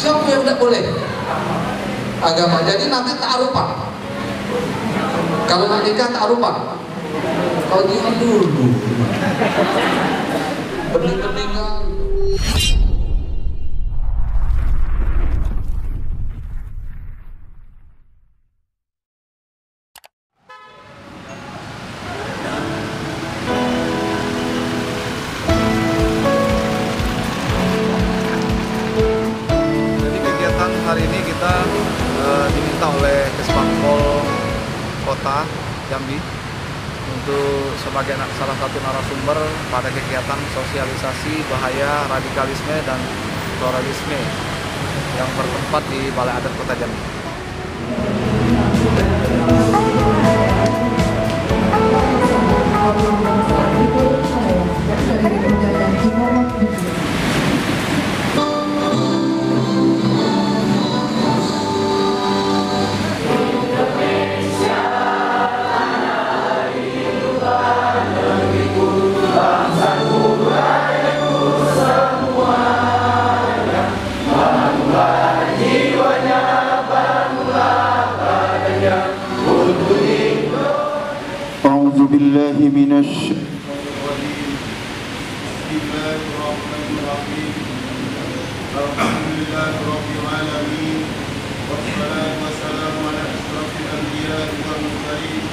Siapa yang tidak boleh? Agama. Jadi nanti ta'arufan. Kalau nak nikah ta'arufan. Kalau dia dulu bening-beningan. Hari ini kita diminta oleh Kesbangpol Kota Jambi untuk sebagai salah satu narasumber pada kegiatan sosialisasi bahaya radikalisme dan pluralisme yang bertempat di Balai Adat Kota Jambi. Billahi minasy Bismillahirrahmanirrahim. Alhamdulillahirabbil alamin. Wassalatu wassalamu ala asyrafil anbiya'i wal mursalin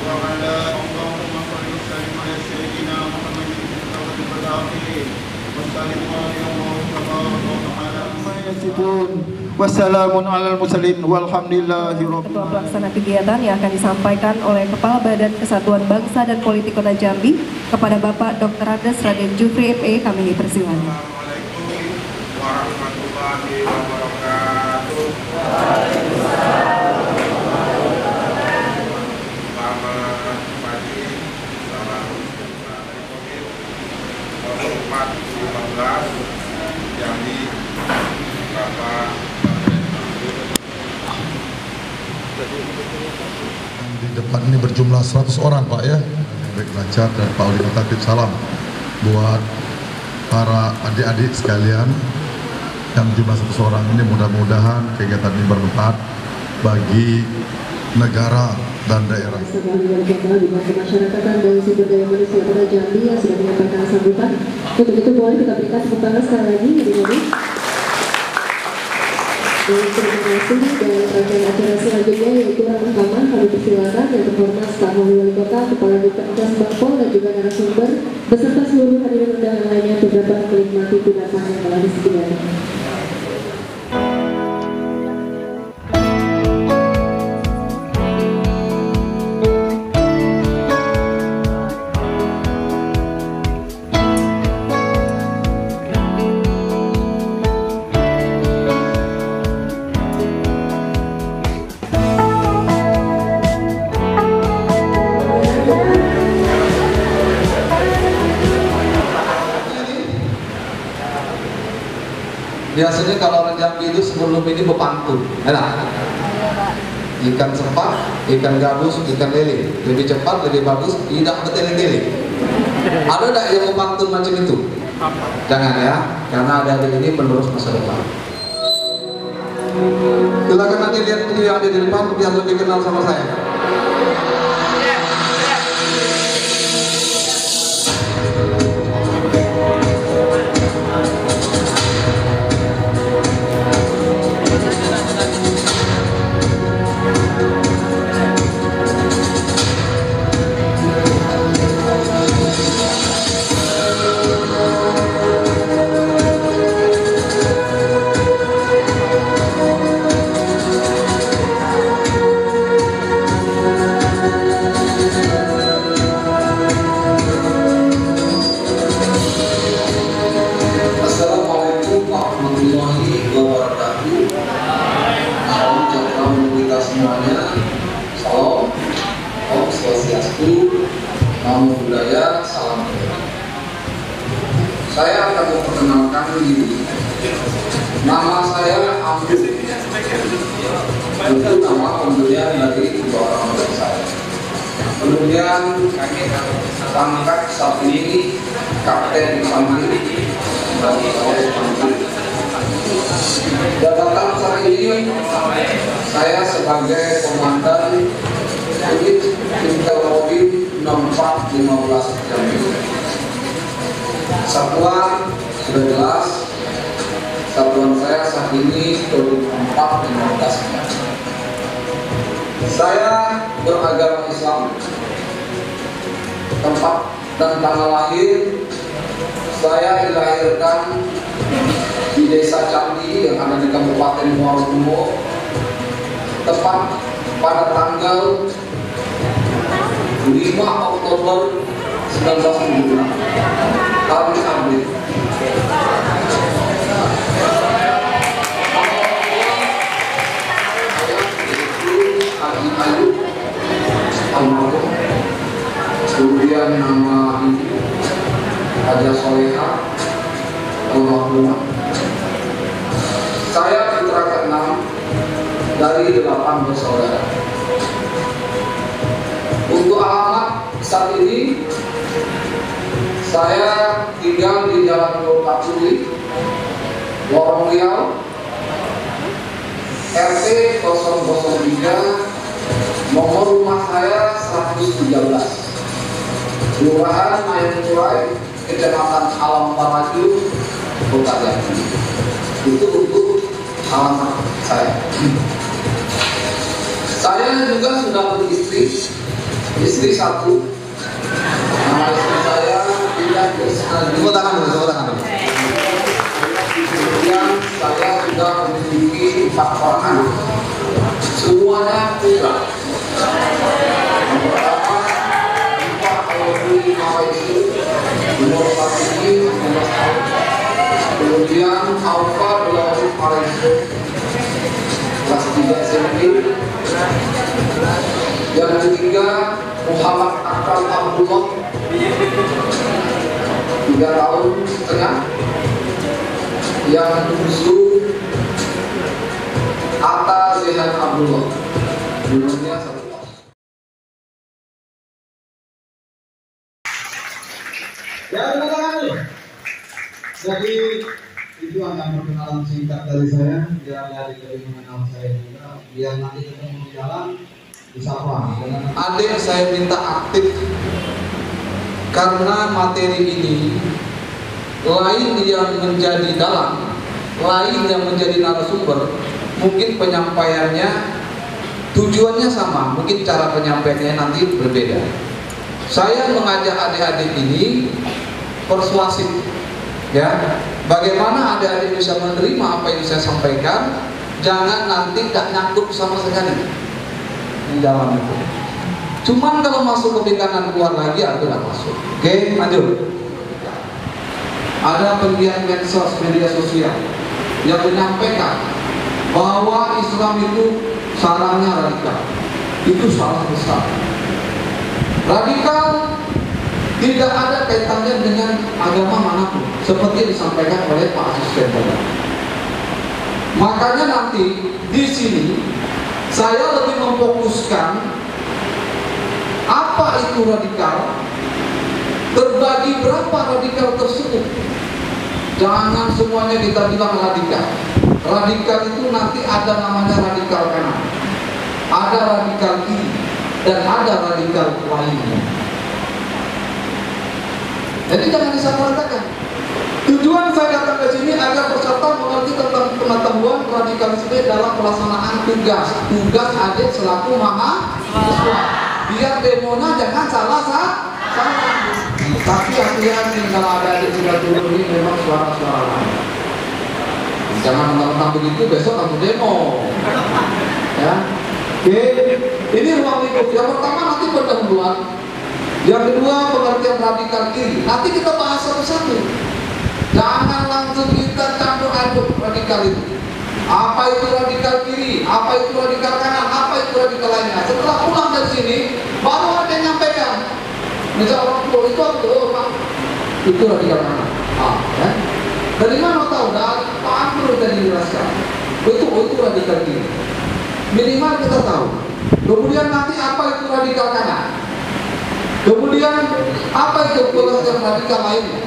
wa ala Allahumma shalli wa sallim ala sayyidina Muhammadin wa akhirin. Wassalamualaikum warahmatullahi wabarakatuh. Wassalamun alal mursalin walhamdulillahi rabbil Ketua pelaksana kegiatan yang akan disampaikan oleh Kepala Badan Kesatuan Bangsa dan Politik Kota Jambi kepada Bapak Dr. Andes Raden Jufri ME, kami dipersilakan. Assalamualaikum warahmatullahi wabarakatuh. Selamat pagi, salam sejahtera dari Covid 14 Jambi, Bapak. Di depan ini berjumlah 100 orang Pak ya. Baik lancar dan Pak Wali Kota titip salam buat para adik-adik sekalian yang jumlah 100 orang ini, mudah-mudahan kegiatan ini bermanfaat bagi negara dan daerah. Bidang Kemasyarakatan dan Sumber Daya Manusia Kota Jambi yang sudah menyampaikan sambutan. Untuk itu boleh kita berikan tepuk tangan sekali lagi, adik-adik. Dan terima kasih, dan rangkaian acara selanjutnya yaitu rekaman kami persilakan yang terhormat Staf Wali Kota, Kepala Kesbangpol dan juga narasumber beserta seluruh hadirin undangan lainnya untuk dapat menikmati kudapan yang telah disediakan. Biasanya kalau orang Jambi itu sebelum ini berpantun, enak. Ikan sepat, ikan gabus, ikan lele, lebih cepat, lebih bagus, tidak bertele-tele. Ada tidak yang berpantun macam itu? Jangan ya, karena ada ini menerus masa depan. Silakan nanti lihat video yang ada di depan biar lebih kenal sama saya. Namo Buddhaya, salam. Saya akan memperkenalkan diri. Nama saya Ambu. Itu nama pembelian dari kedua orang tua saya. Kemudian pangkat saat ini Kapten Infanteri bagi saya Jabatan saat ini saya sebagai komandan unit Intel Mobil 6415 Jambi. Satuan sudah jelas, satuan saya saat ini 2415. Saya beragama Islam. Tempat dan tanggal lahir saya dilahirkan di Desa Candi yang ada di Kabupaten Muaro Gembong, tepat pada tanggal 5 Oktober 1976. Tahun Abdi. Haji Ayub almarhum, kemudian nama ibu Haja Soleha almarhumah. Saya putra ke-6 dari 8 bersaudara. Untuk alamat saat ini saya tinggal di Jalan Golkapuri, Lorong Riau, RT 003, nomor rumah saya 113, Kelurahan Mayangkurai, Kecamatan Alam Paraju, Kota Jambi. Itu untuk alamat saya. Saya juga sudah beristri, istri satu. Nama istri saya tidak Tepuk tangan dulu, tepuk tangan dulu. Kemudian saya sudah memiliki 4 orang anak, semuanya putra. Yang pertama, Pak Alwi Mawaisu, umur saat ini 19 tahun. Kemudian Alfa Belawi Mawaisu, kelas 3 SMP. Yang ketiga, Muhammad Akram Abdullah, 3 tahun setengah. Yang bungsu Atta Zehan Abdullah, umurnya 1 tahun. Ya, terima kasih. Jadi itu akan perkenalan singkat dari saya, biar dari mengenal saya juga, biar nanti ketemu di jalan disapa. Adik saya minta aktif karena materi ini lain yang menjadi dalang, lain yang menjadi narasumber, mungkin penyampaiannya tujuannya sama, mungkin cara penyampaiannya nanti berbeda. Saya mengajak adik-adik ini persuasif, ya. Bagaimana adik-adik bisa menerima apa yang saya sampaikan? Jangan nanti gak nyangkut sama sekali di dalam itu. Cuman kalau masuk ke kanan keluar lagi, aku gak masuk. Oke, lanjut. Ada penggiat medsos, media sosial yang menyampaikan bahwa Islam itu sarangnya radikal. Itu salah besar. Radikal tidak ada kaitannya dengan agama manapun, seperti disampaikan oleh Pak Asisten tadi. Makanya nanti di sini saya lebih memfokuskan apa itu radikal, terbagi berapa radikal tersebut. Jangan semuanya kita bilang radikal. Radikal itu nanti ada namanya radikal kanan, ada radikal kiri, dan ada radikal lainnya. Jadi jangan disamaratakan. Tujuan saya datang ke sini agar peserta mengerti tentang pengetahuan radikalisme dalam pelaksanaan tugas adik selaku mahasiswa. Biar demonya jangan salah. Tapi hati-hati kalau ada adik sudah turun ini memang suara-suara lain. Jangan mentang-mentang begitu besok kamu demo. Ya. Oke, ini ruang lingkup. Yang pertama nanti pendahuluan. Yang kedua pengertian radikal kiri. Nanti kita bahas satu-satu. Jangan langsung kita campur aduk radikal itu. Apa itu radikal kiri? Apa itu radikal kanan? Apa itu radikal lainnya? Setelah pulang dari sini, baru ada yang nyampaikan. Misal orang tua itu Pak, itu radikal kanan. Ya. Dari mana tahu? Dari Pak Amrul tadi jelaskan. Itu radikal kiri. Minimal kita tahu. Kemudian nanti apa itu radikal kanan? Kemudian apa itu pengertian radikal lainnya?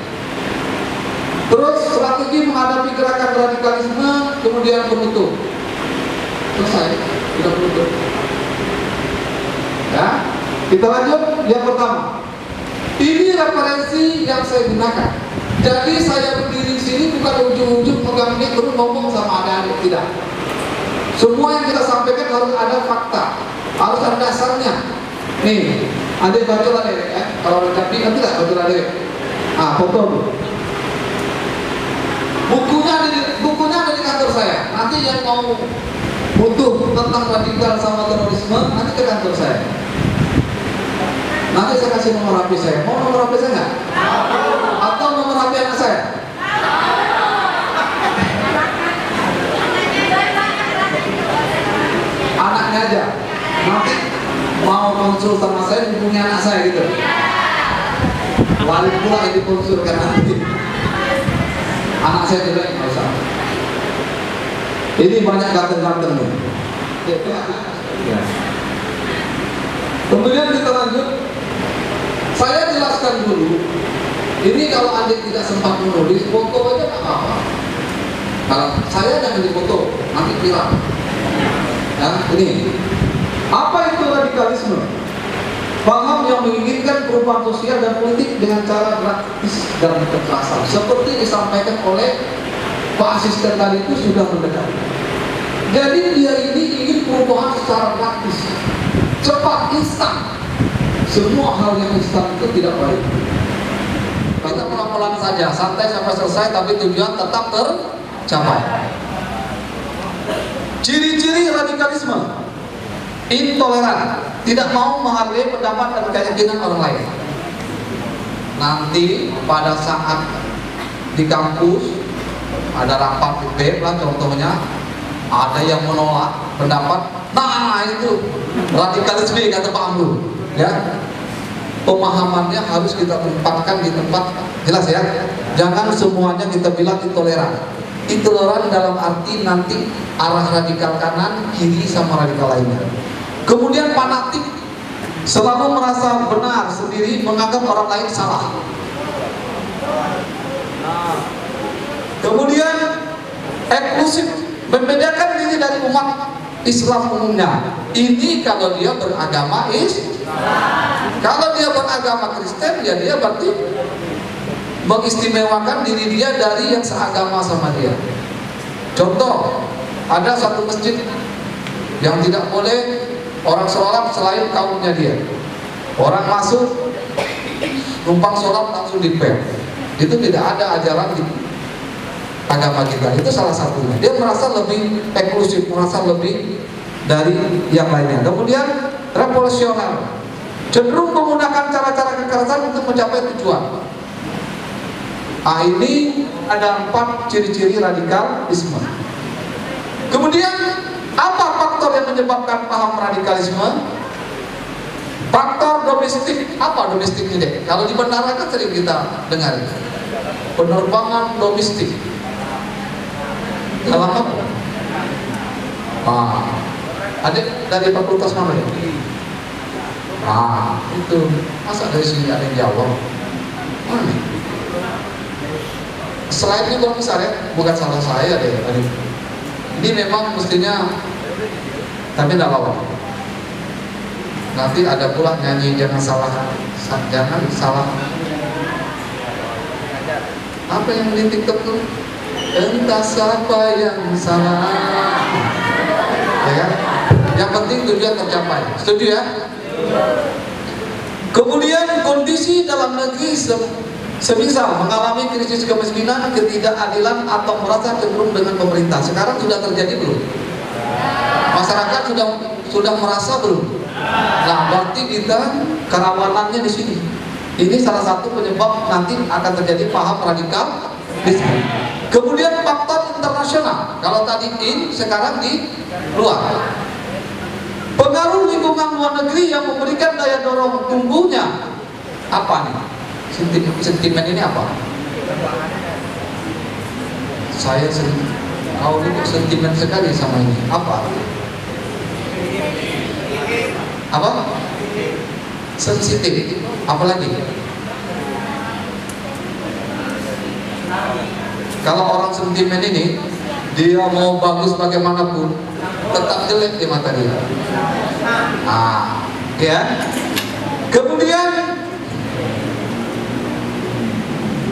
Terus strategi menghadapi gerakan radikalisme, kemudian penutup. Selesai, sudah penutup. Ya, kita lanjut yang pertama. Ini referensi yang saya gunakan. Jadi saya berdiri di sini bukan ujung-ujung pegang mic terus ngomong sama adik-adik, tidak. Semua yang kita sampaikan harus ada fakta, harus ada dasarnya. Nih, adik baca lah deh, ya. Kalau ada tapi nanti nggak baca lah deh. Ah, foto dulu. Bukunya ada di kantor saya. Nanti yang mau butuh tentang radikal sama terorisme nanti ke kantor saya. Nanti saya kasih nomor HP saya. Mau nomor HP saya nggak? Atau nomor HP anak saya? Anaknya aja. Nanti mau konsul sama saya hubungi anak saya gitu. Wali pula yang dikonsulkan nanti. Anak saya juga nggak usah. Ini banyak ganteng-ganteng nih. Ya. Kemudian kita lanjut. Saya jelaskan dulu. Ini kalau adik tidak sempat menulis, foto aja nggak apa-apa. Kalau saya jangan difoto, nanti viral. Ya, ini. Apa itu radikalisme? Paham yang menginginkan perubahan sosial dan politik dengan cara praktis dan kekerasan. Seperti disampaikan oleh Pak Asisten tadi itu sudah mendekat. Jadi dia ini ingin perubahan secara praktis, cepat, instan. Semua hal yang instan itu tidak baik. Kita pelan-pelan saja, santai sampai selesai, tapi tujuan tetap tercapai. Ciri-ciri radikalisme: intoleran, tidak mau menghargai pendapat dan keyakinan orang lain. Nanti pada saat di kampus ada rapat BEM lah contohnya, ada yang menolak pendapat, nah itu radikalisme kata Pak Amru, ya. Pemahamannya harus kita tempatkan di tempat jelas ya. Jangan semuanya kita bilang intoleran. Intoleran dalam arti nanti arah radikal kanan, kiri sama radikal lainnya. Kemudian fanatik, selalu merasa benar sendiri, menganggap orang lain salah. Kemudian eksklusif, membedakan diri dari umat Islam umumnya. Ini kalau dia beragama Islam. Kalau dia beragama Kristen, ya dia berarti mengistimewakan diri dia dari yang seagama sama dia. Contoh, ada satu masjid yang tidak boleh orang sholat selain kaumnya dia. Orang masuk numpang sholat langsung dipel. Itu tidak ada ajaran di agama kita. Itu salah satunya. Dia merasa lebih eksklusif, merasa lebih dari yang lainnya. Kemudian revolusioner, cenderung menggunakan cara-cara kekerasan untuk mencapai tujuan. Ini ada 4 ciri-ciri radikalisme. Kemudian apa faktor yang menyebabkan paham radikalisme? Faktor domestik. Apa domestik ini deh? Kalau di bandara kan sering kita dengar penerbangan domestik. Dalam apa? Adik dari fakultas mana ya? Itu masa dari sini ada yang jawab? Mana? Slide-nya kalau misalnya bukan salah saya deh tadi. Ini memang mestinya, tapi tidak lawan. Nanti ada pula nyanyi jangan salah. Apa yang di TikTok tuh? Entah siapa yang salah. Ya kan? Yang penting tujuan tercapai. Setuju ya? Kemudian kondisi dalam negeri semisal mengalami krisis kemiskinan, ketidakadilan atau merasa cenderung dengan pemerintah. Sekarang sudah terjadi belum? Masyarakat sudah merasa belum? Nah, berarti kita kerawanannya di sini. Ini salah satu penyebab nanti akan terjadi paham radikal. Kemudian faktor internasional. Kalau tadi sekarang di luar. Pengaruh lingkungan luar negeri yang memberikan daya dorong tumbuhnya. Apa nih? Sentimen ini apa? Saya ini sentimen sekali sama ini. Apa? Sensitif. Apalagi? Kalau orang sentimen ini, dia mau bagus bagaimanapun, tetap jelek di mata dia. Ya. Kemudian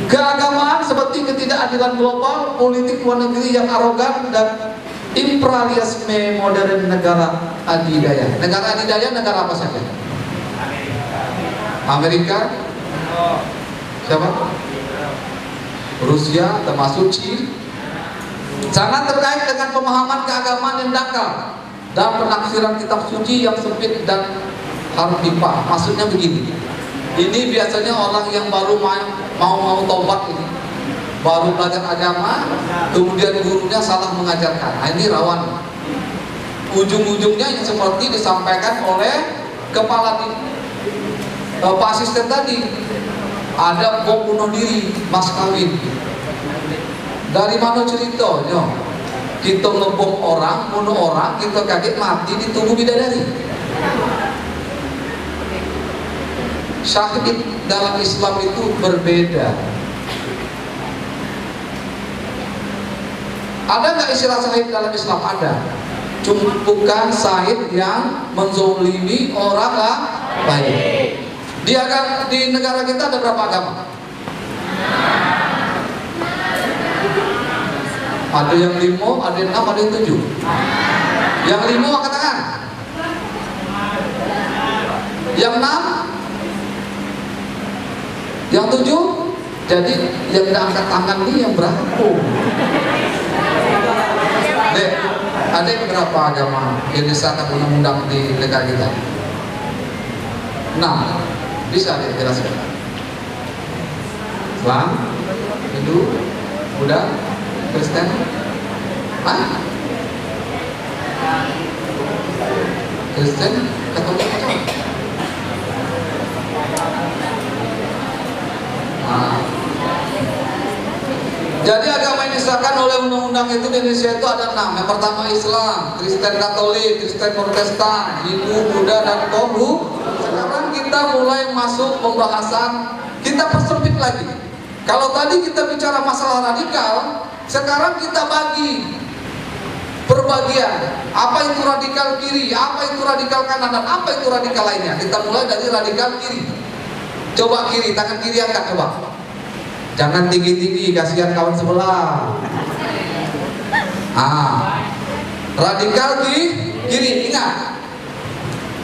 keagamaan seperti ketidakadilan global, politik luar negeri yang arogan, dan imperialisme modern negara adidaya. Negara adidaya negara apa saja? Amerika, siapa? Rusia, termasuk China. Sangat terkait dengan pemahaman keagamaan yang dangkal dan penafsiran kitab suci yang sempit dan harfiah. Maksudnya begini, ini biasanya orang yang baru mau taubat ini, baru belajar agama, kemudian gurunya salah mengajarkan. Nah, ini rawan. Ujung-ujungnya yang seperti disampaikan oleh kepala Pak Asisten tadi, ada bom bunuh diri mas kawin. Dari mana ceritanya? Kita ngebom orang, bunuh orang, kita kaget mati di tubuh bidadari. Syahid dalam Islam itu berbeda. Ada nggak istilah syahid dalam Islam? Ada. Cuma bukan syahid yang menzolimi orang lain. Di negara kita ada berapa agama? Ada yang 5, ada yang 6, ada yang 7. Yang 5 angkat tangan. Yang 6, yang 7. Jadi yang tidak angkat tangan ini yang berapa? Dek, ada yang berapa agama yang disahkan undang-undang di negara kita? 6. Bisa dijelaskan? Islam, Hindu, Buddha, Kristen, Kristen, Katolik, macam. Jadi agama yang disahkan oleh undang-undang itu di Indonesia itu ada 6. Yang pertama Islam, Kristen Katolik, Kristen Protestan, Hindu, Buddha, dan Konghucu. Sekarang kita mulai masuk pembahasan, kita persempit lagi. Kalau tadi kita bicara masalah radikal, sekarang kita bagi perbagian. Apa itu radikal kiri, apa itu radikal kanan, dan apa itu radikal lainnya. Kita mulai dari radikal kiri. Coba kiri, tangan kiri angkat coba. Jangan tinggi-tinggi, kasihan kawan sebelah. Radikal kiri, ingat.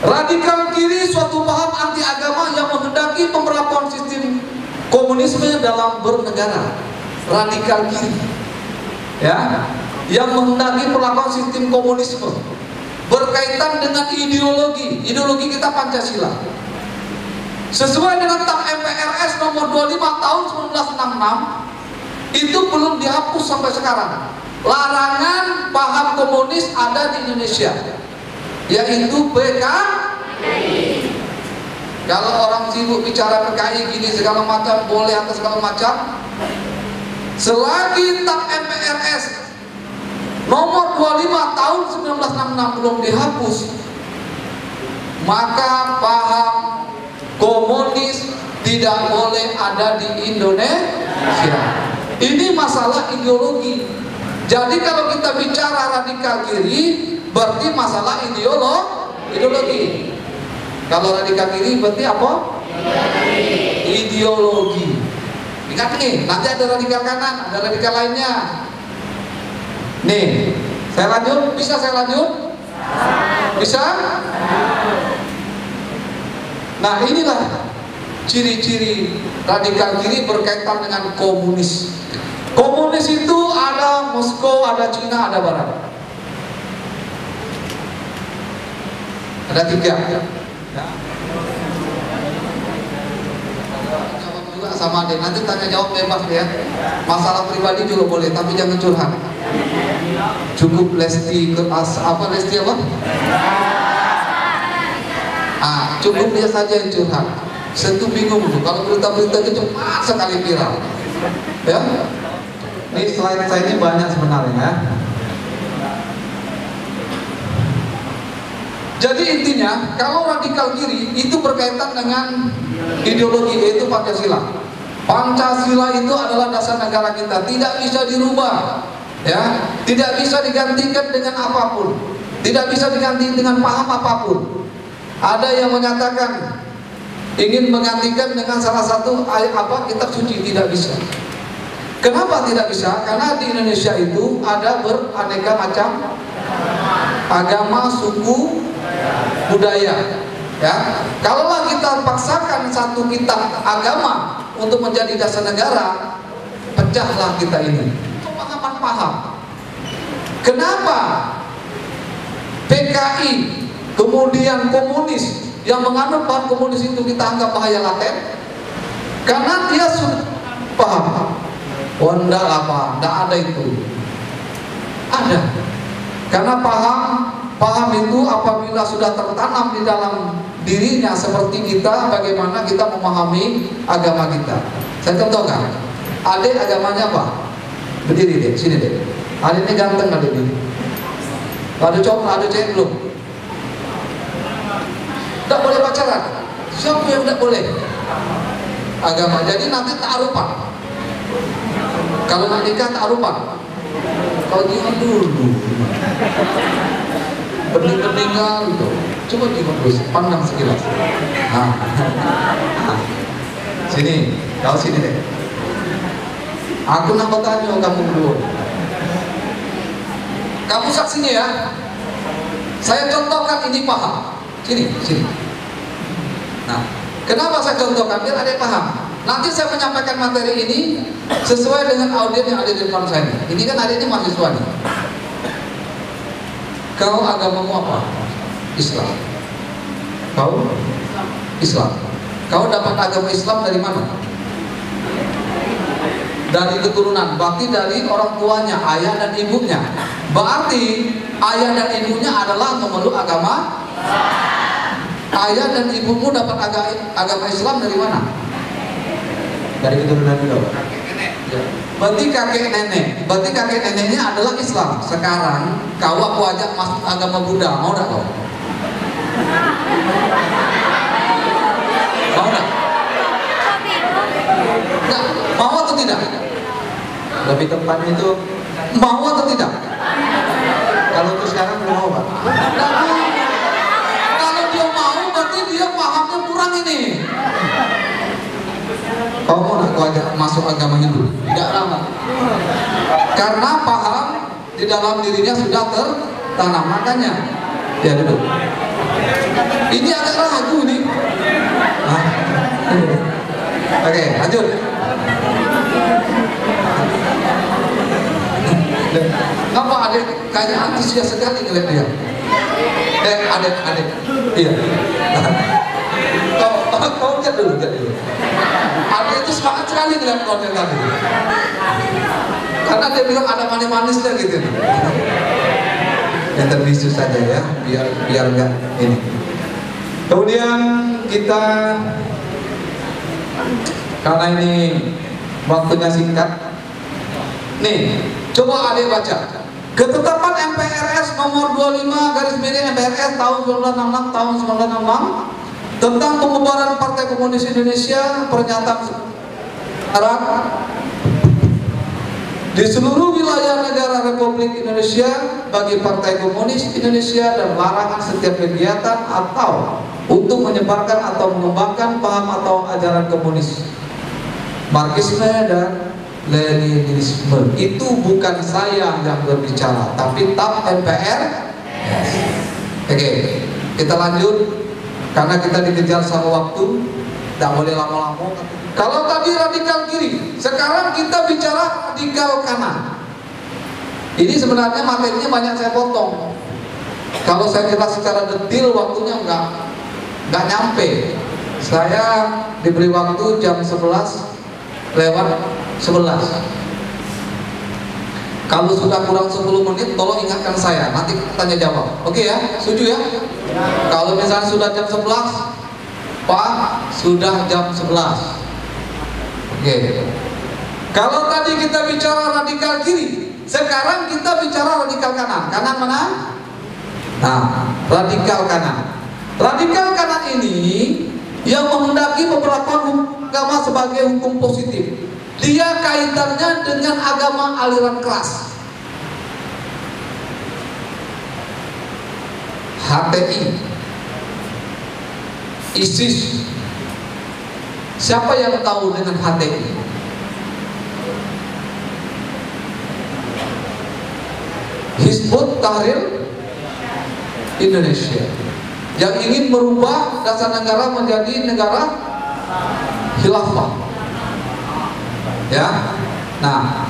Radikal kiri suatu paham anti agama yang menghendaki pemberlakuan sistem komunisme dalam bernegara. Radikal kiri, ya, yang menghendaki pemberlakuan sistem komunisme berkaitan dengan ideologi kita Pancasila. Sesuai dengan TAP MPRS nomor 25 tahun 1966 itu belum dihapus sampai sekarang. Larangan paham komunis ada di Indonesia, yaitu PKI. Kalau orang sibuk bicara PKI gini segala macam, boleh atau segala macam, selagi TAP MPRS nomor 25 tahun 1966 belum dihapus, maka paham komunis tidak boleh ada di Indonesia. Ini masalah ideologi. Jadi kalau kita bicara radikal kiri, berarti masalah ideologi. Kalau radikal kiri berarti apa? Ideologi. Ingat nih, nanti ada radikal kanan, ada radikal lainnya. Nih, saya lanjut? Bisa saya lanjut? Bisa? Nah, inilah ciri-ciri radikal kiri berkaitan dengan komunis. Komunis itu ada Moskow, ada Cina, ada Barat. Ada 3. Ya. Jawab juga sama deh. Nanti tanya jawab bebas ya. Masalah pribadi juga boleh, tapi jangan curhat. Cukup Lesti Lesti apa? Cukup dia saja yang curhat. Saya tuh bingung tuh kalau berita-berita itu cepat sekali viral. Ya. Ini slide saya ini banyak sebenarnya ya. Jadi intinya kalau radikal kiri itu berkaitan dengan ideologi, yaitu Pancasila. Pancasila itu adalah dasar negara kita, tidak bisa dirubah, ya, tidak bisa digantikan dengan apapun, tidak bisa diganti dengan paham apapun. Ada yang menyatakan ingin menggantikan dengan salah satu ayat kitab suci, tidak bisa. Kenapa tidak bisa? Karena di Indonesia itu ada beraneka macam agama, suku, budaya. Ya, kalaulah kita paksakan satu kitab agama untuk menjadi dasar negara, pecahlah kita ini. Pemahaman paham. Kenapa PKI kemudian komunis yang menganut paham komunis itu kita anggap bahaya laten? Karena dia sudah paham. Oh enggak apa, enggak ada itu. Ada. Karena paham itu apabila sudah tertanam di dalam dirinya seperti kita, bagaimana kita memahami agama kita. Saya contohkan, adik agamanya apa? Berdiri deh, sini deh. Adik ini ganteng adik ini. Ada cowok, ada cewek belum? Tidak boleh pacaran. Siapa yang tidak boleh? Agama. Jadi nanti ta'arufan. Kalau nak nikah ta'arufan. Kalau jangan dulu. Bening-beningan gitu. Coba gimana terus, pandang sekilas. Sini, kau sini deh. Aku nak bertanya kamu dulu. Kamu saksinya ya. Saya contohkan ini paham. Sini. Nah, kenapa saya contohkan? Biar ada yang paham. Nanti saya menyampaikan materi ini sesuai dengan audiens yang ada di depan saya. Ini kan ada ini mahasiswa nih. Kau agamamu apa? Islam. Kau? Islam. Kau dapat agama Islam dari mana? Dari keturunan. Berarti dari orang tuanya, ayah dan ibunya. Berarti ayah dan ibunya adalah memeluk agama. Ayah dan ibumu dapat agama Islam dari mana? Dari keturunan juga. Ya. Berarti kakek nenek. Berarti kakek neneknya adalah Islam. Sekarang kau aku ajak masuk agama Buddha, mau tak kau? Mau tak? Nah, mau atau tidak? Lebih tepatnya itu mau atau tidak? Kalau untuk sekarang belum mau, Pak. Kalau dia mau, berarti dia pahamnya kurang ini. Kau mau nak kau ajak masuk agama Hindu? Tidak lama. Karena paham di dalam dirinya sudah tertanam. Makanya ya duduk. Ini agak ragu nih. Oke, lanjut. Kenapa adik kayaknya antusias sekali ngeliat dia? Adik. Iya. Kau lihat dulu. Adik itu semangat sekali ngeliat konten tadi. Karena dia bilang ada manis-manisnya gitu. Yang terbisu saja ya, biar enggak ini. Kemudian kita, karena ini waktunya singkat, nih coba adik baca ketetapan MPRS nomor 25/MPRS tahun 1966 tentang pembubaran Partai Komunis Indonesia. Pernyataan syarat di seluruh wilayah negara Republik Indonesia bagi Partai Komunis Indonesia dan larangan setiap kegiatan atau untuk menyebarkan atau mengembangkan paham atau ajaran komunis, Marxisme dan Leninisme. Itu bukan saya yang berbicara, tapi TAP MPR. Oke, kita lanjut karena kita dikejar sama waktu, tidak boleh lama-lama. Kalau tadi radikal kiri, sekarang kita bicara radikal kanan. Ini sebenarnya materinya banyak saya potong. Kalau saya jelas secara detail, waktunya nggak nyampe. Saya diberi waktu jam 11 lewat 11. Kalau sudah kurang 10 menit, tolong ingatkan saya. Nanti tanya jawab. Oke ya, setuju ya? Kalau misalnya sudah jam 11, Pak, sudah jam 11. Oke. Kalau tadi kita bicara radikal kiri, sekarang kita bicara radikal kanan. Kanan mana? Nah, radikal kanan. Radikal kanan ini yang menghendaki pemberlakuan agama sebagai hukum positif. Dia kaitannya dengan agama aliran keras. HTI, ISIS. Siapa yang tahu dengan HTI? Hizbut Tahrir Indonesia, yang ingin merubah dasar negara menjadi negara khilafah. Ya, nah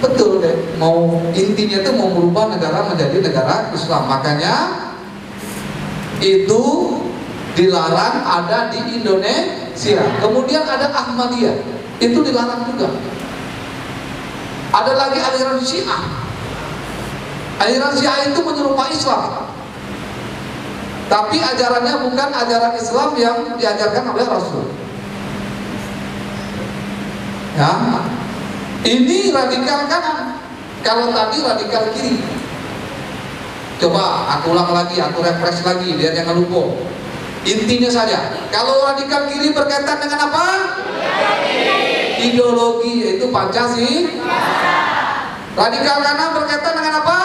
betul deh. Intinya itu mau merubah negara menjadi negara Islam. Makanya itu dilarang ada di Indonesia. Kemudian ada Ahmadiyah, itu dilarang juga. Ada lagi aliran Syiah. Aliran Syiah itu menyerupai Islam, tapi ajarannya bukan ajaran Islam yang diajarkan oleh Rasul. Ya, ini radikal kanan. Kalau tadi radikal kiri. Coba aku ulang lagi, aku refresh lagi, biar jangan lupa. Intinya saja, kalau radikal kiri berkaitan dengan apa? Ideologi, yaitu Pancasila. Radikal kanan berkaitan dengan apa?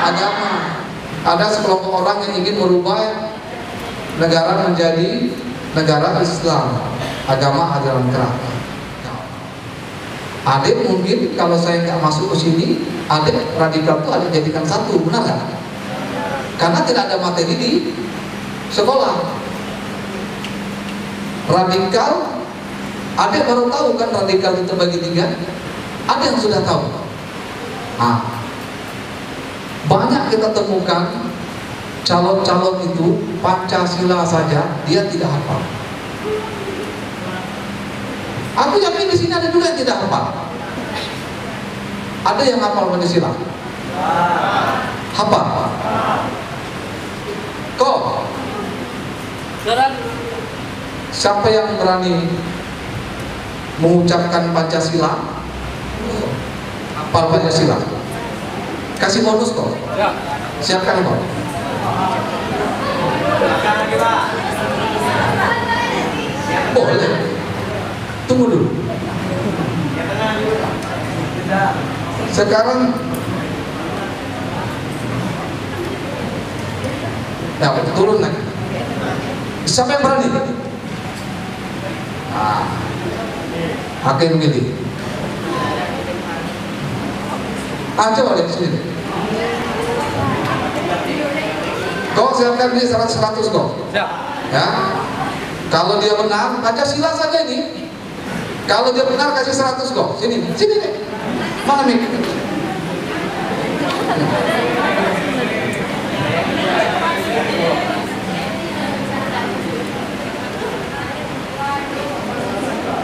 Agama. Ada sekelompok orang yang ingin merubah negara menjadi negara Islam, agama ajaran keras. Adik mungkin kalau saya nggak masuk ke sini, adik radikal itu adik jadikan satu, benar nggak? Karena tidak ada materi di sekolah. Radikal, adik baru tahu kan radikal itu terbagi tiga. Ada yang sudah tahu. Nah, banyak kita temukan calon-calon itu Pancasila saja dia tidak hafal. Aku yakin di sini ada juga yang tidak hafal. Ada yang hafal Pancasila? Hafal? Kok? Siapa yang berani mengucapkan Pancasila? Hafal Pancasila? Kasih bonus kok? Siapkan kok? Boleh. Tunggu dulu. Sekarang ya, turun lagi. Siapa yang berani? Aku yang milih. Coba lihat sini. Kau siapkan dia 100 kok. Ya. Kalau dia benar, Pancasila saja ini. Kalau dia benar kasih 100 kok. Sini deh. Mana mik?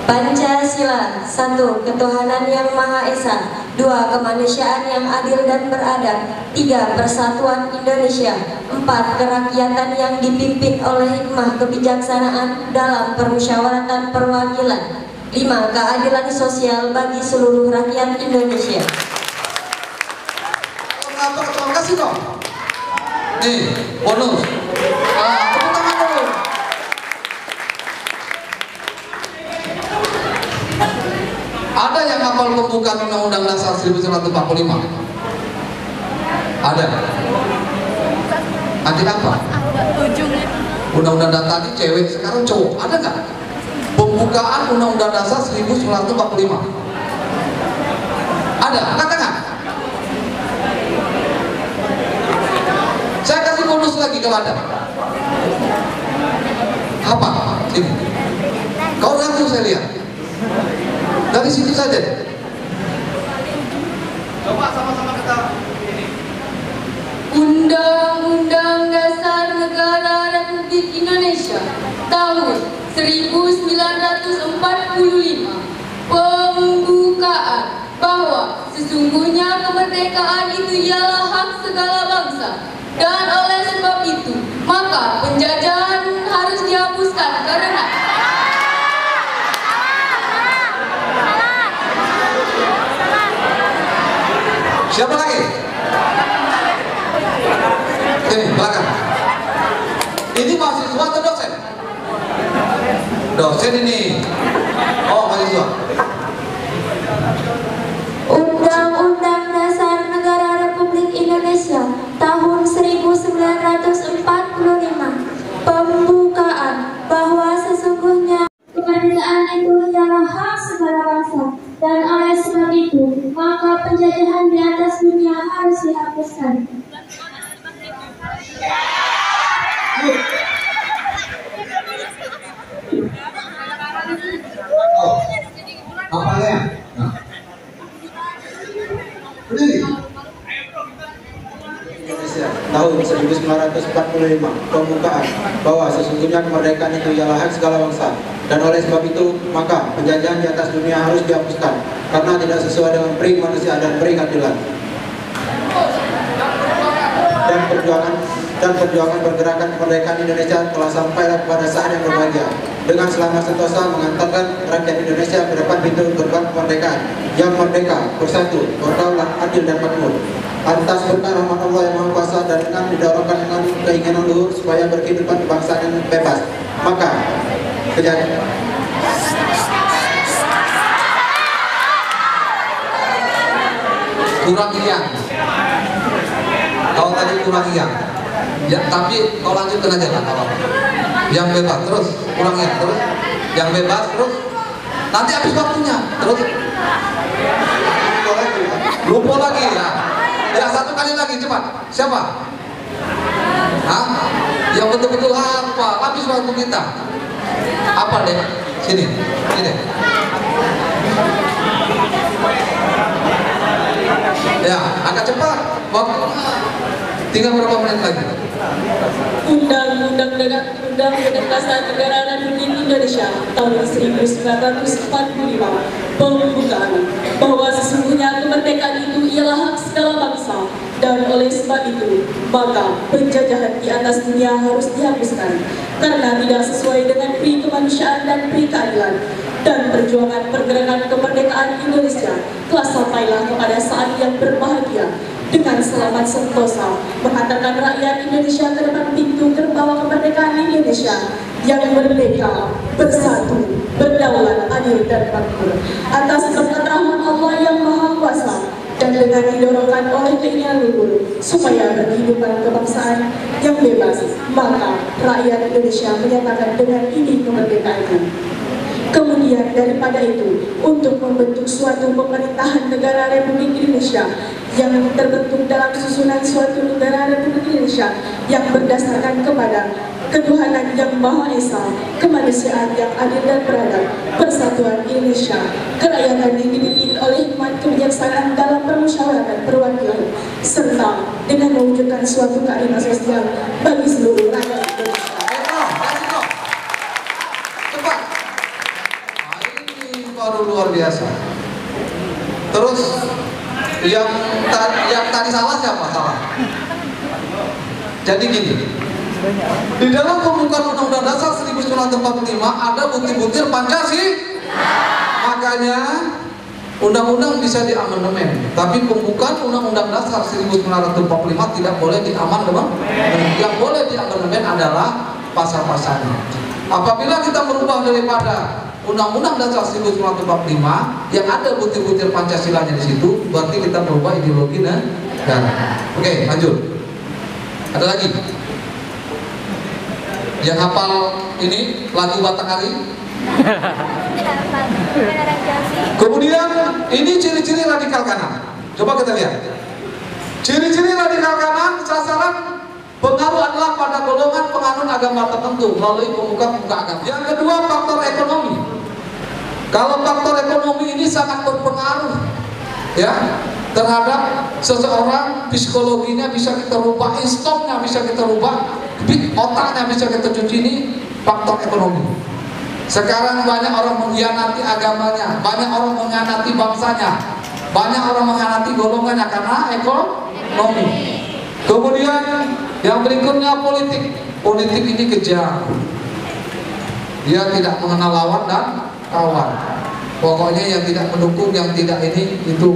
Pancasila. 1. Ketuhanan yang Maha Esa. 2. Kemanusiaan yang adil dan beradab. 3. Persatuan Indonesia. 4. Kerakyatan yang dipimpin oleh hikmah kebijaksanaan dalam permusyawaratan perwakilan. 5. Keadilan sosial bagi seluruh rakyat Indonesia. Terima kasih dong. Nih, bonus. Tepuk tangan dulu. Ada yang hafal pembukaan Undang-Undang Dasar 1945? Ada. Nanti apa? Undang-Undang tadi cewek, sekarang cowok. Ada nggak? Pembukaan Undang-Undang Dasar 1945. Ada? Katakan. Saya kasih bonus lagi kalau ada. Apa? Ini. Kau ragu saya lihat. Dari situ saja. Coba sama-sama kita ini. Undang-Undang Dasar Negara Republik Indonesia tahun 1945 pembukaan bahwa sesungguhnya kemerdekaan itu ialah hak segala bangsa, dan oleh sebab itu maka penjajahan harus dihapuskan karena siapa lagi? Ini belakang. Ini mahasiswa atau dosen? Dosen ini. Oh, mahasiswa. Undang-Undang Dasar Negara Republik Indonesia tahun 1945 pembukaan bahwa sesungguhnya kemerdekaan itu adalah hak segala bangsa, dan oleh sebab itu maka penjajahan di atas dunia harus dihapuskan. Apanya? Nah. Indonesia tahun 1945 pembukaan bahwa sesungguhnya kemerdekaan itu ialah hak segala bangsa, dan oleh sebab itu maka penjajahan di atas dunia harus dihapuskan karena tidak sesuai dengan peri manusia dan peri keadilan. Dan perjuangan pergerakan kemerdekaan Indonesia telah sampai pada saat yang berbahagia dengan selamat sentosa mengantarkan rakyat Indonesia ke depan pintu gerbang kemerdekaan yang merdeka, bersatu, berdaulat, adil dan makmur. Atas berkah rahmat Allah yang Maha Kuasa dan dengan didorongkan dengan keinginan luhur supaya berkehidupan kebangsaan yang bebas, maka kurang yang kalau tadi kurang ya, tapi kau lanjutkan aja lah kalau yang bebas terus kurang terus yang bebas terus nanti habis waktunya terus lupa lagi ya satu kali lagi cepat siapa? Hah? Yang betul-betul apa habis waktu kita apa deh sini ya agak cepat waktu tinggal berapa menit lagi. Undang-Undang Dasar Negara Republik Indonesia tahun 1945 pembukaan bahwa sesungguhnya kemerdekaan itu ialah hak segala bangsa, dan oleh sebab itu maka penjajahan di atas dunia harus dihapuskan karena tidak sesuai dengan peri kemanusiaan dan peri keadilan. Dan perjuangan pergerakan kemerdekaan Indonesia telah sampailah kepada saat yang berbahagia dengan selamat sentosa mengantarkan rakyat Indonesia ke depan pintu gerbang kemerdekaan Indonesia yang merdeka, bersatu, berdaulat, adil dan makmur atas berkat rahmat Allah yang Maha Kuasa dan dengan didorongkan oleh keinginan luhur supaya berkehidupan kebangsaan yang bebas, maka rakyat Indonesia menyatakan dengan ini kemerdekaannya. Kemudian daripada itu, untuk membentuk suatu pemerintahan negara Republik Indonesia yang terbentuk dalam susunan suatu negara Republik Indonesia yang berdasarkan kepada ketuhanan yang Maha Esa, kemanusiaan yang adil dan beradab, persatuan Indonesia, kerakyatan yang dipimpin oleh hikmat kebijaksanaan dalam permusyawaratan perwakilan, serta dengan mewujudkan suatu keadilan sosial bagi seluruh rakyat Indonesia. Baru luar biasa. Terus yang tadi salah siapa? Salah. Jadi gini, di dalam pembukaan Undang-Undang Dasar 1945 ada butir-butir Pancasila. Makanya undang-undang bisa diamandemen, tapi pembukaan Undang-Undang Dasar 1945 tidak boleh diamandemen. Yang boleh diamandemen adalah pasal-pasalnya. Apabila kita merubah daripada Undang-Undang Dasar 1945 yang ada butir-butir Pancasilanya di situ, berarti kita merubah ideologi negara. Oke, lanjut. Ada lagi yang hafal ini lagu Batakari? Kemudian ini ciri-ciri radikal kanan. Coba kita lihat. Ciri-ciri radikal kanan sasaran pengaruh adalah pada golongan penganut agama tertentu melalui pemuka agama. Yang kedua, faktor ekonomi. Kalau faktor ekonomi ini sangat berpengaruh ya terhadap seseorang, psikologinya bisa kita rubah, instomnya bisa kita rubah, otaknya bisa kita cuci, ini faktor ekonomi. Sekarang banyak orang mengkhianati agamanya, banyak orang mengkhianati bangsanya, banyak orang mengkhianati golongannya karena ekonomi. Kemudian yang berikutnya politik. Politik ini kejam. Dia tidak mengenal lawan dan kawan. Pokoknya yang tidak mendukung, yang tidak ini itu.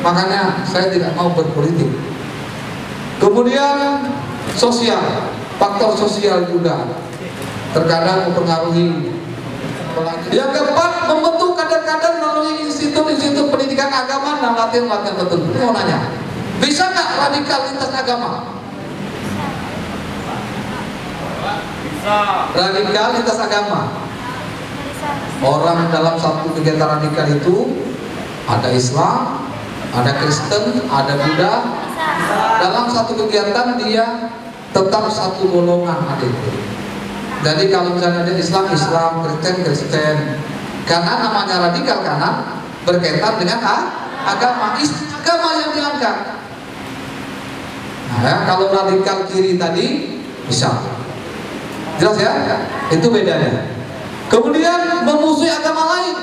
Makanya saya tidak mau berpolitik. Kemudian sosial. faktor sosial juga terkadang mempengaruhi. Yang keempat, membentuk kader-kader melalui institut-institut pendidikan agama dan latihan-latihan tertentu. Mau nanya, bisa nggak radikal lintas agama? Bisa. Radikal lintas agama. Orang dalam satu kegiatan radikal itu ada Islam, ada Kristen, ada Buddha. Dalam satu kegiatan dia tetap satu golongan ada itu. Jadi kalau misalnya ada Islam, Kristen. Karena namanya radikal karena berkaitan dengan agama. Agama yang diangkat. Nah, ya, kalau radikal kiri tadi bisa. Jelas ya? Itu bedanya. Kemudian memusuhi agama lain.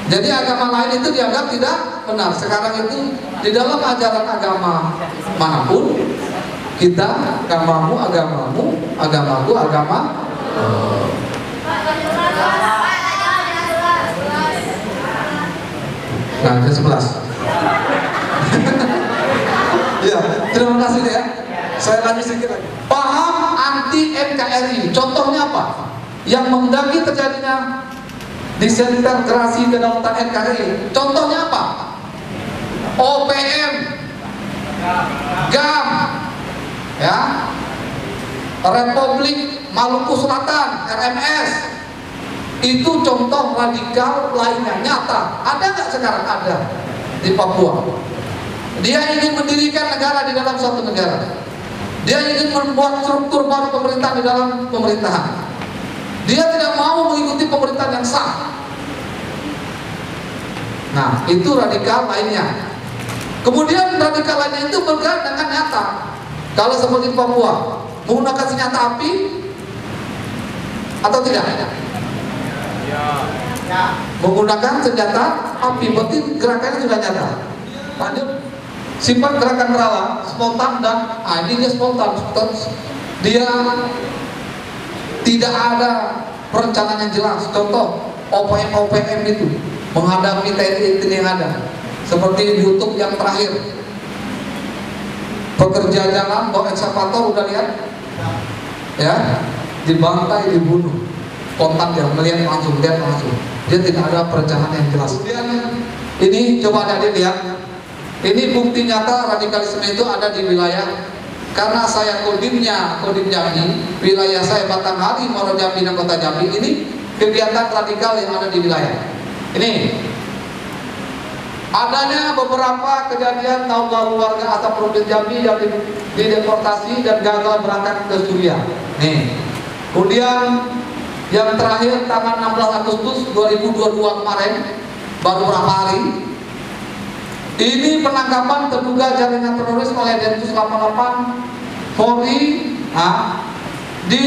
Jadi agama lain itu dianggap tidak benar. Sekarang itu di dalam ajaran agama manapun, kita agamamu, agamaku, agama. Nah, jam 11. Ya, terima kasih ya. Saya lanjut sedikit lagi. Paham anti NKRI. Contohnya apa? Yang mendaki terjadinya disintegrasi kedaulatan NKRI. Contohnya apa? OPM, GAM, ya, Republik Maluku Selatan, RMS. Itu contoh radikal lainnya, nyata. Ada nggak sekarang? Ada di Papua. Dia ingin mendirikan negara di dalam suatu negara. Dia ingin membuat struktur baru pemerintahan di dalam pemerintahan. Dia tidak mau mengikuti pemerintahan yang sah. Nah, itu radikal lainnya. Kemudian radikal lainnya itu bergerak dengan nyata. Kalau seperti Papua, menggunakan senjata api atau tidak? Ya. Menggunakan senjata api, berarti gerakannya sudah nyata. Lanjut. Sifat gerakan meralah, spontan dan ini dia spontan. Dia tidak ada perencanaan yang jelas. Contoh OPM itu menghadapi TNI yang ada. Seperti di YouTube yang terakhir, pekerja jalan bawa ekskavator, udah lihat? Ya, dibantai, dibunuh. Spontan dia melihat langsung. Dia tidak ada perencanaan yang jelas. Kemudian ini coba ada dilihat. Ini bukti nyata radikalisme itu ada di wilayah. Karena saya Kodim Jambi, wilayah saya Batanghari, Muaro Jambi dan Kota Jambi, ini kegiatan radikal yang ada di wilayah. Ini adanya beberapa kejadian tahun lalu warga asal Provinsi Jambi yang dideportasi dan gagal berangkat ke Suriah. Nih. Kemudian yang terakhir tanggal 16 Agustus 2022 kemarin, baru beberapa hari, ini penangkapan terduga jaringan teroris oleh Densus 88 Polri di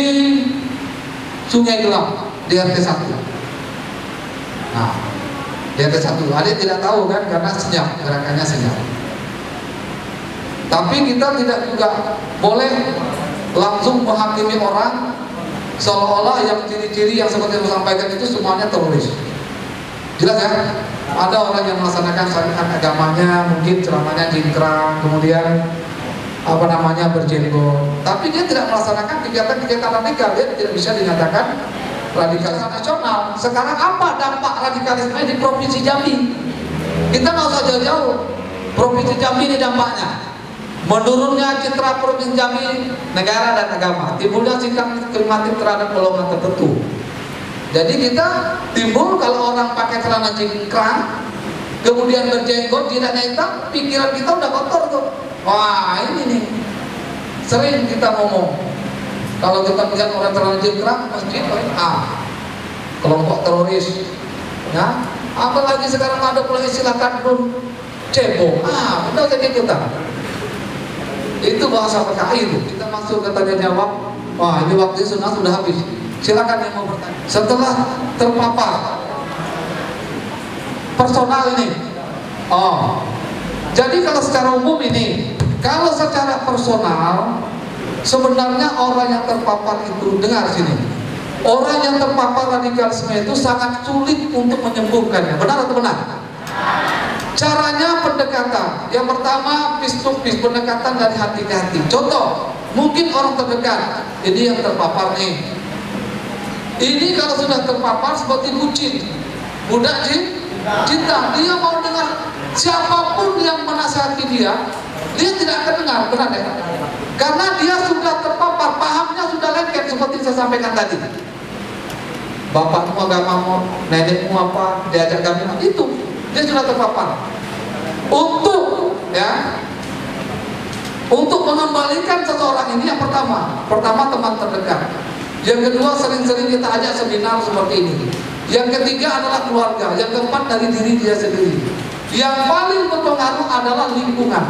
Sungai Gelam di RT 1. Nah, di RT 1 ada tidak tahu kan, karena senyap, gerakannya senyap. Tapi kita tidak juga boleh langsung menghakimi orang seolah-olah yang ciri-ciri yang seperti yang saya sampaikan itu semuanya teroris. Jelas ya? Ada orang yang melaksanakan syariat agamanya, mungkin ceramahnya jingkrang, kemudian berjenggot, tapi dia tidak melaksanakan kegiatan-kegiatan radikal. Dia tidak bisa dinyatakan radikalisme nasional. Sekarang apa dampak radikalisme di Provinsi Jambi? Kita nggak usah jauh-jauh. Provinsi Jambi ini dampaknya menurunnya citra Provinsi Jambi, negara dan agama, timbulnya sikap diskriminatif terhadap golongan tertentu. Jadi kita timbul kalau orang pakai celana jingkrang, kemudian berjenggot, jidatnya hitam, pikiran kita udah kotor tuh. Wah, ini nih sering kita ngomong. Kalau kita melihat orang celana jingkrang, masjid, kelompok teroris. Ya, apalagi sekarang ada pula istilah kadrun cebong. Udah jadi ikutan. Itu bahasa PKI itu. Kita masuk ke tanya jawab. Wah, ini waktunya sudah habis. Silakan yang mau bertanya. Setelah terpapar personal ini, jadi kalau secara umum ini, kalau secara personal, sebenarnya orang yang terpapar itu, dengar sini, orang yang terpapar radikalisme itu sangat sulit untuk menyembuhkannya. Benar atau benar? Caranya pendekatan. Yang pertama, face to face, pendekatan dari hati ke hati. Contoh, Mungkin orang terdekat, ini yang terpapar nih. Ini kalau sudah terpapar seperti bucin, mudah cinta. Dia mau dengar siapapun yang menasihati dia tidak akan dengar, benar ya? Karena dia sudah terpapar, pahamnya sudah lengket seperti saya sampaikan tadi. Bapakmu agamamu, nenekmu apa, diajak agama itu, dia sudah terpapar. Untuk mengembalikan seseorang ini yang pertama teman terdekat. Yang kedua sering-sering kita ajak seminar seperti ini. Yang ketiga adalah keluarga. Yang keempat dari diri dia sendiri. Yang paling berpengaruh adalah lingkungan.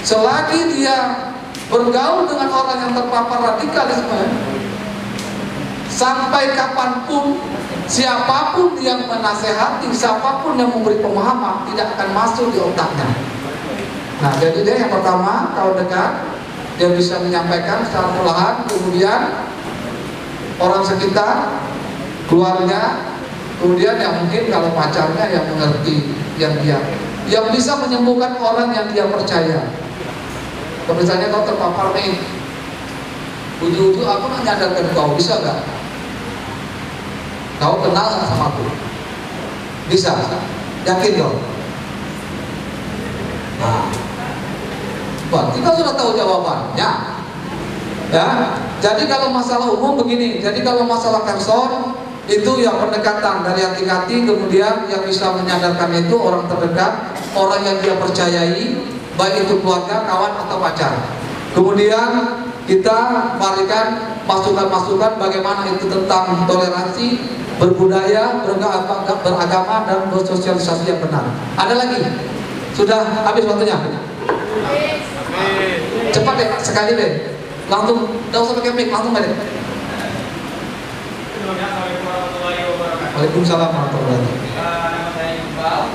Selagi dia bergaul dengan orang yang terpapar radikalisme, sampai kapanpun siapapun yang menasehati, siapapun yang memberi pemahaman tidak akan masuk di otaknya. Nah, jadi dia yang pertama, kalau dekat, dia bisa menyampaikan secara perlahan. Kemudian orang sekitar, keluarga, kemudian yang mungkin kalau pacarnya yang mengerti, yang bisa menyembuhkan orang yang dia percaya. Kalau misalnya kau terpapar nih, ujung-ujung aku nak nyadarkan kau, bisa gak? Kau kenal gak sama aku? Bisa? Yakin kau? Nah, kita sudah tahu jawabannya. Ya, jadi kalau masalah umum begini. Jadi kalau masalah person itu ya pendekatan dari hati-hati, kemudian yang bisa menyadarkan itu orang terdekat, orang yang dia percayai, baik itu keluarga, kawan atau pacar. Kemudian kita berikan masukan-masukan bagaimana itu tentang toleransi, berbudaya, beragama dan bersosialisasi yang benar. Ada lagi? Sudah habis waktunya? Cepat deh, sekali deh. Langsung, tidak usah pakai mic, langsung balik. Waalaikumsalam warahmatullahi wabarakatuh.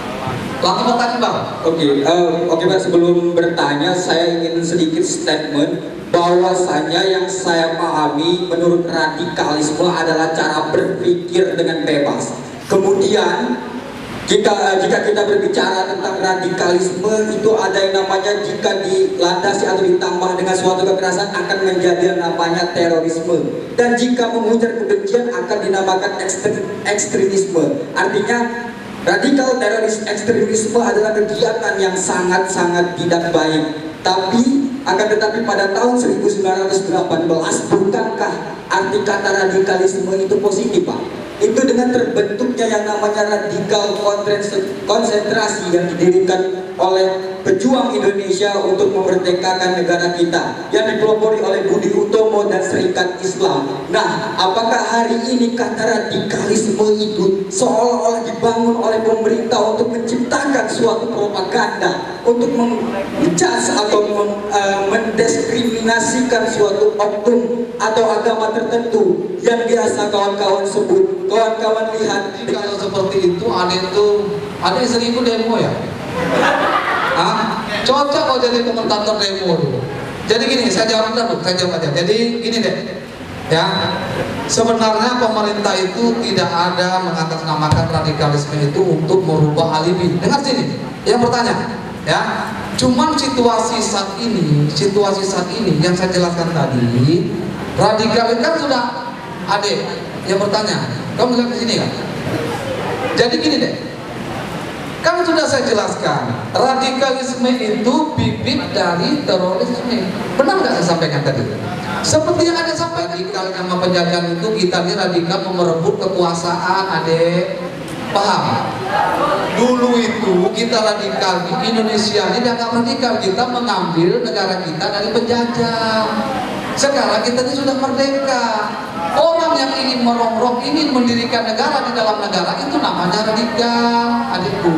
Langsung bertanya Bang. Oke Pak, sebelum bertanya saya ingin sedikit statement bahwasanya yang saya pahami menurut radikalisme adalah cara berpikir dengan bebas. Kemudian jika kita berbicara tentang radikalisme, itu ada yang namanya jika dilandasi atau ditambah dengan suatu kekerasan akan menjadi yang namanya terorisme, dan jika mengujar kebencian akan dinamakan ekstremisme. Artinya radikal teroris ekstremisme adalah kegiatan yang sangat-sangat tidak baik. Tetapi pada tahun 1918 bukankah arti kata radikalisme itu positif Pak? Itu dengan terbentuknya yang namanya radikal konsentrasi yang didirikan oleh pejuang Indonesia untuk memerdekakan negara kita, yang dipelopori oleh Budi Utomo dan Serikat Islam. Nah, apakah hari ini kata radikalisme itu seolah-olah dibangun oleh pemerintah untuk menciptakan suatu propaganda, untuk menjudge atau mendiskriminasikan suatu oknum atau agama tertentu yang biasa kawan-kawan sebut, kawan-kawan lihat? Kalau seperti itu, ada sering ikut demo ya? Cocok kok jadi komentator demo dulu. Jadi gini, saya jawab aja. Jadi gini deh, ya, sebenarnya pemerintah itu tidak ada mengatasnamakan radikalisme itu untuk merubah alibi. Dengar sini, yang bertanya, ya. Cuman situasi saat ini yang saya jelaskan tadi, radikal kan sudah ada. Yang bertanya, kamu lihat di sini kan? Jadi gini deh, kan sudah saya jelaskan, radikalisme itu bibit dari terorisme. Benar nggak saya sampaikan tadi? Seperti yang ada sampaikan, radikal sama penjajahan itu kita ini radikal merebut kekuasaan, adek. Paham? Dulu itu kita radikal di Indonesia ini nggak radikal, kita mengambil negara kita dari penjajah. Sekarang kita ini sudah merdeka. Orang yang ingin merongrong, ingin mendirikan negara di dalam negara, itu namanya radikal, adikku.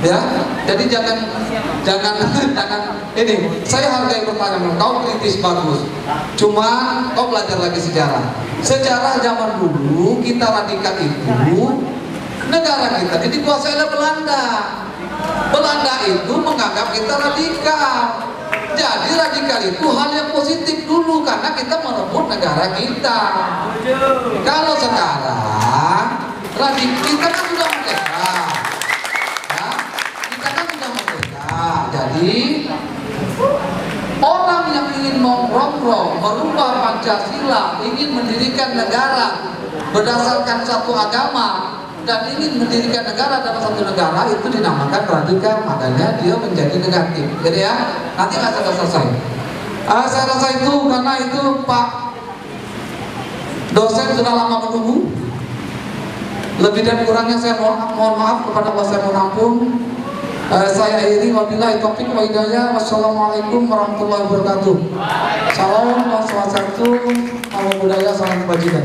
Ya, jadi jangan ini. Saya hargai pertanyaan kau, kritis bagus. Cuma kau belajar lagi sejarah. Sejarah zaman dulu kita radikal itu negara kita dikuasai oleh Belanda. Belanda itu menganggap kita radikal. Jadi radikal itu hal yang positif dulu karena kita merebut negara kita. Kalau sekarang kita kan sudah merdeka, ya? Kita kan sudah merdeka. Jadi Orang yang ingin merongrong, merubah Pancasila, ingin mendirikan negara berdasarkan satu agama dan ingin mendirikan negara dalam satu negara, itu dinamakan radikal, makanya dia menjadi negatif. Jadi ya, nanti nggak selesai. Saya rasa itu karena itu Pak dosen sudah lama menunggu. Lebih dan kurangnya saya mohon maaf kepada Bapak, saya mohon ampun. Saya akhiri, wabillahi taufiq wa hidayah. Wassalamualaikum warahmatullahi wabarakatuh. Salam, wassalam, salam budaya, salam kebajikan.